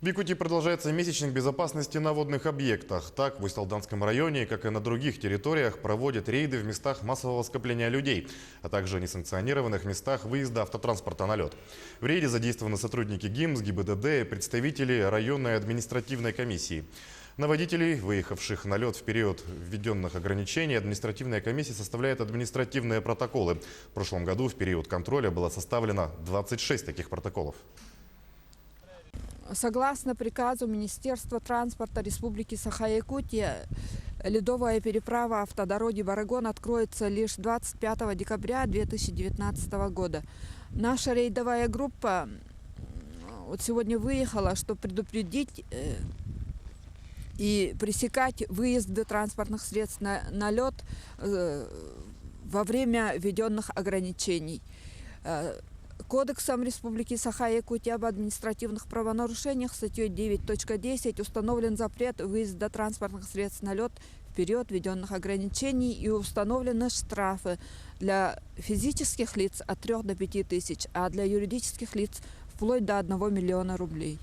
В Якутии продолжается месячник безопасности на водных объектах. Так, в Усть-Алданском районе, как и на других территориях, проводят рейды в местах массового скопления людей, а также несанкционированных местах выезда автотранспорта на лед. В рейде задействованы сотрудники ГИМС, ГИБДД и представители районной административной комиссии. На водителей, выехавших на лед в период введенных ограничений, административная комиссия составляет административные протоколы. В прошлом году в период контроля было составлено 26 таких протоколов. Согласно приказу Министерства транспорта Республики Саха-Якутия, ледовая переправа автодороги Барагон откроется лишь 25 декабря 2019 года. Наша рейдовая группа вот сегодня выехала, чтобы предупредить и пресекать выезды транспортных средств на лед во время введенных ограничений. Кодексом Республики Саха-Якутия об административных правонарушениях статьей 9.10 установлен запрет выезда транспортных средств на лед в период введенных ограничений и установлены штрафы для физических лиц от 3 до 5 тысяч, а для юридических лиц вплоть до 1 миллиона рублей.